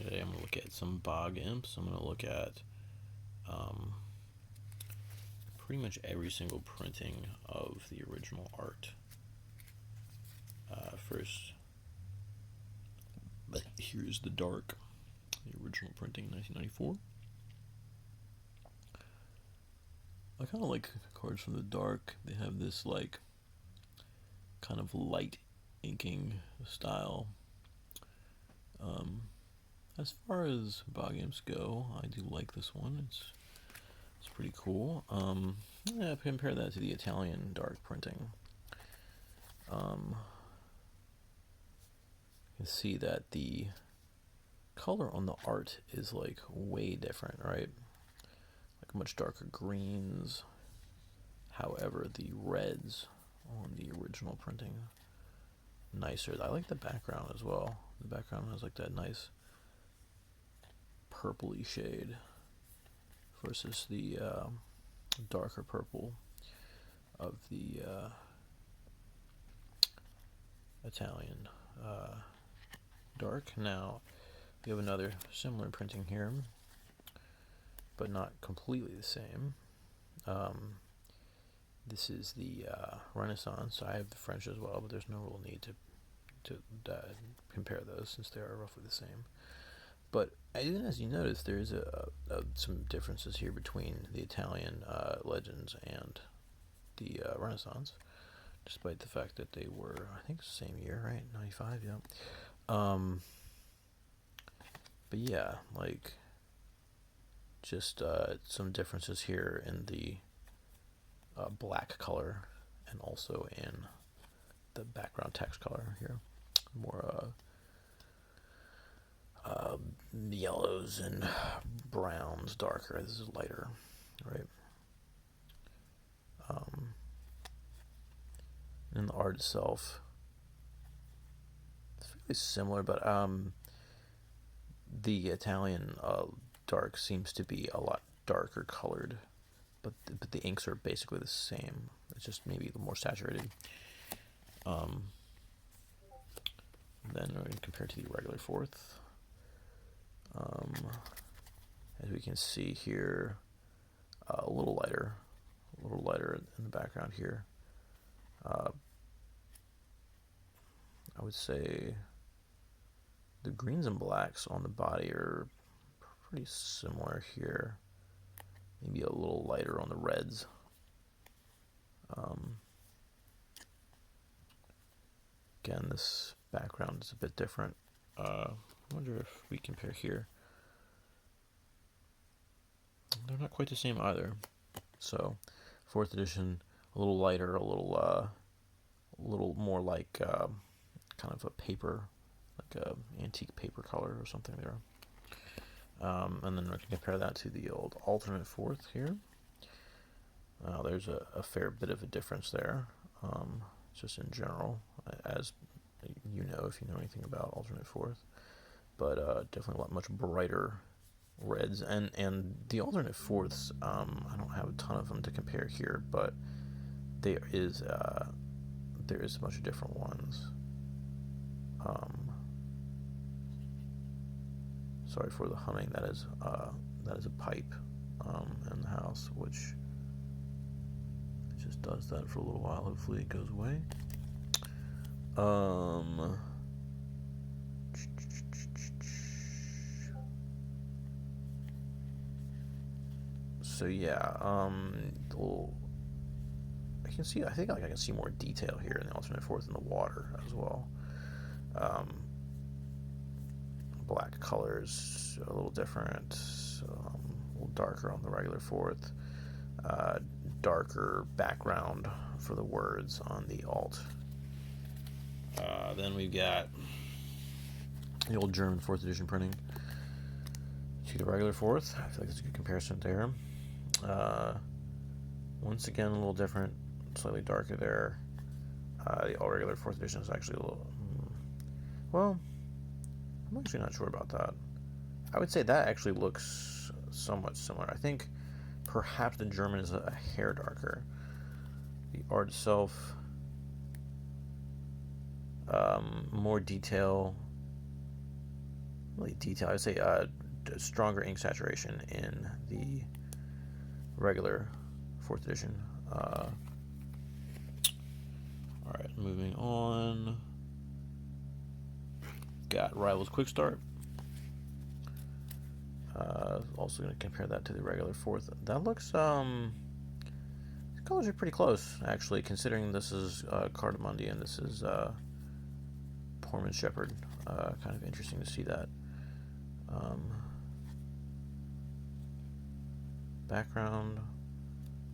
Today I'm going to look at some bog imps. I'm going to look at um, pretty much every single printing of the original art. First, here's the dark, the original printing, 1994. I kind of like cards from the dark. They have this like kind of light inking style. As far as bog imps go, I do like this one. It's pretty cool. Yeah, compare that to the Italian dark printing. You can see that the color on the art is like way different, right? Like much darker greens. However, the reds on the original printing nicer. I like the background as well. The background has like that nice purpley shade versus the darker purple of the Italian dark. Now we have another similar printing here, but not completely the same. This is the Renaissance. I have the French as well, but there's no real need to compare those since they are roughly the same. But even as you notice, there is some differences here between the Italian legends and the Renaissance, despite the fact that they were, I think, the same year, right? 95, yeah. But yeah, like, just some differences here in the black color and also in the background text color here. More yellows and browns, darker. This is lighter, right? And the art itself, it's fairly similar, but the Italian dark seems to be a lot darker colored, but the inks are basically the same. It's just maybe a little more saturated. Then we're going to compare to the regular fourth. As we can see here, a little lighter in the background here. I would say the greens and blacks on the body are pretty similar here. Maybe a little lighter on the reds. Again, this background is a bit different. I wonder if we compare here. They're not quite the same either. So, 4th edition, a little lighter, a little more like kind of a paper, like a antique paper color or something there. And then we can compare that to the old alternate 4th here. There's a fair bit of a difference there, just in general, as you know if you know anything about alternate 4th. But definitely a lot much brighter reds, and the alternate 4ths, I don't have a ton of them to compare here, but there is much different ones. Sorry for the humming. That is a pipe in the house, which just does that for a little while. Hopefully it goes away. So yeah, I can see. I think I can see more detail here in the alternate 4th in the water as well. Black colors a little different, a little darker on the regular 4th, darker background for the words on the alt. Then we've got the old German 4th edition printing to the regular 4th. I feel like it's a good comparison there. Once again, a little different, slightly darker there. The all regular 4th edition is actually a little, well, I'm actually not sure about that. I would say that actually looks somewhat similar. I think perhaps the German is a hair darker. The art itself, more detail, really detailed. I'd say stronger ink saturation in the regular 4th edition. Alright, moving on. Got Rivals Quick Start. Also going to compare that to the regular 4th. That looks, the colors are pretty close, actually, considering this is Cardamundi and this is Poorman Shepherd. Kind of interesting to see that. Background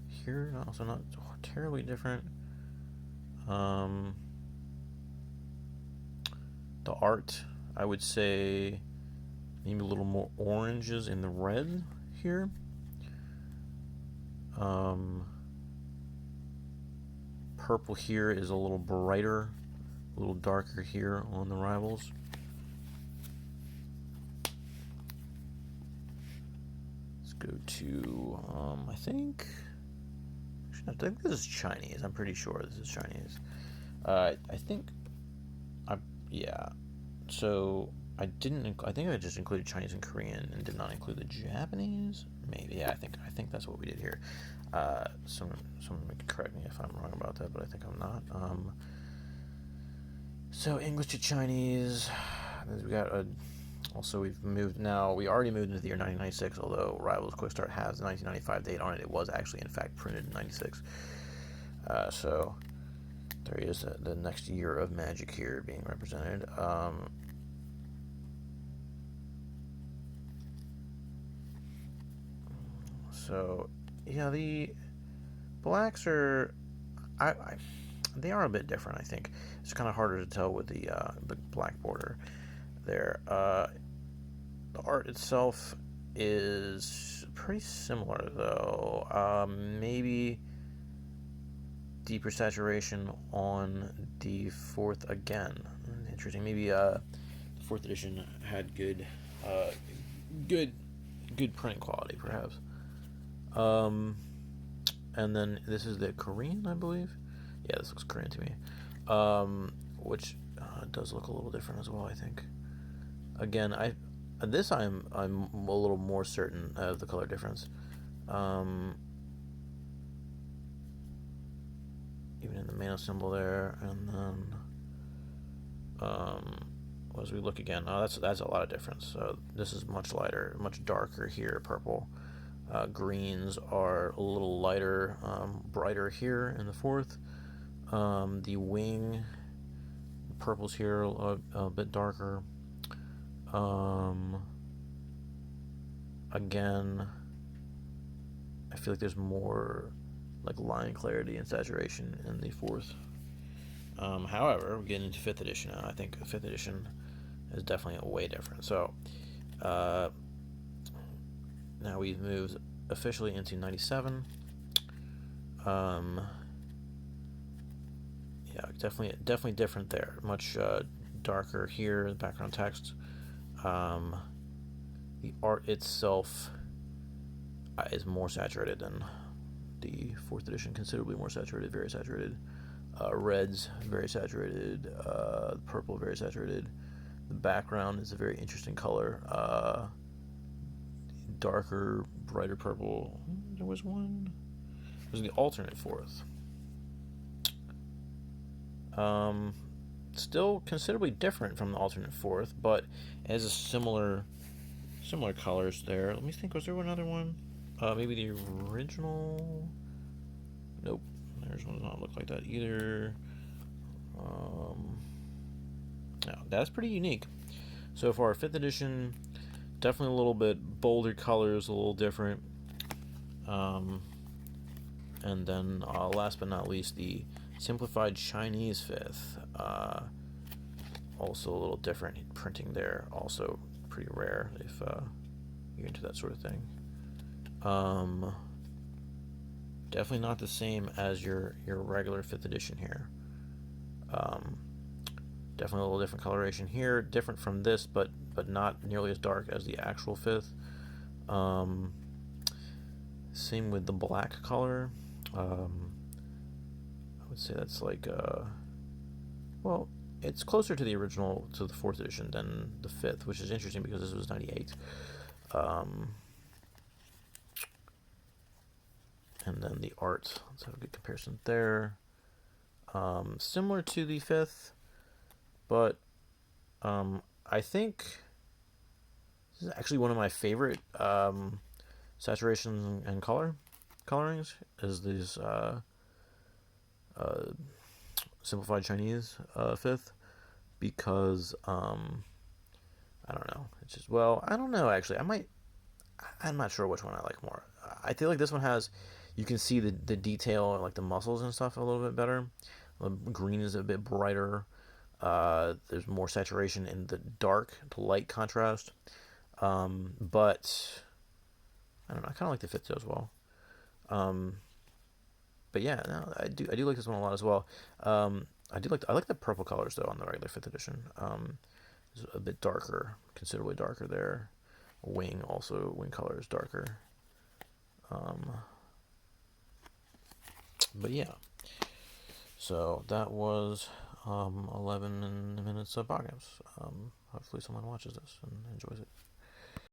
here, also not terribly different. The art, I would say maybe a little more oranges in the red here. Purple here is a little brighter, a little darker here on the Rivals. Let's go to, I think this is Chinese. I'm pretty sure this is Chinese. Yeah. So I think I just included Chinese and Korean and did not include the Japanese. Maybe. Yeah, I think that's what we did here. Someone can correct me if I'm wrong about that, but I think I'm not. So English to Chinese. We got also we've moved now. We already moved into the year 1996, although Rivals Quick Start has the 1995 date on it. It was actually in fact printed in 96. So there is the next year of Magic here being represented. So yeah, the blacks are, they are a bit different. I think it's kind of harder to tell with the black border there. The art itself is pretty similar though. Maybe deeper saturation on the 4th again. Interesting. Maybe the 4th edition had good print quality, perhaps. And then this is the Korean, I believe. Yeah, this looks Korean to me. Which does look a little different as well, I think. Again, I'm a little more certain of the color difference. Even in the mana symbol there, and then as we look again, that's a lot of difference. So this is much lighter, much darker here, purple. Greens are a little lighter, brighter here in the 4th. The wing, purples here a bit darker. Again, I feel like there's more like line clarity and saturation in the 4th. However, we're getting into 5th edition now. I think 5th edition is definitely way different. So now we've moved officially into 97. Yeah, definitely different there. Much darker here, the background text. The art itself is more saturated than the 4th edition, considerably more saturated, very saturated. Reds, very saturated. Purple, very saturated. The background is a very interesting color. Darker, brighter purple. There was one. It was the alternate 4th. Still considerably different from the alternate 4th, but it has a similar colors there. Let me think. Was there another one? Maybe the original. Nope. Theirs does not look like that either. No, that's pretty unique. So far, 5th edition, definitely a little bit bolder colors, a little different. And then last but not least, the simplified Chinese 5th. Also a little different printing there. Also pretty rare if you're into that sort of thing. Definitely not the same as your regular 5th edition here. Definitely a little different coloration here, different from this, but not nearly as dark as the actual 5th. Same with the black color. I would say that's like well, it's closer to the original, to the fourth edition, than the fifth, which is interesting because this was 98. Um, and then the art, let's have a good comparison there. Similar to the fifth, but I think this is actually one of my favorite saturation and colorings is these uh, simplified Chinese fifth, because I don't know. It's just, well, I don't know actually. I'm not sure which one I like more. I feel like this one has, you can see the detail, like the muscles and stuff, a little bit better. The green is a bit brighter. There's more saturation in the dark to light contrast. But I don't know. I kind of like the fifth as well. Um, but yeah, no, I do like this one a lot as well. I like the purple colors though on the regular fifth edition. It's a bit darker, considerably darker there. Wing color is darker. Um, but yeah, so that was 11 minutes of podcast. Hopefully someone watches this and enjoys it.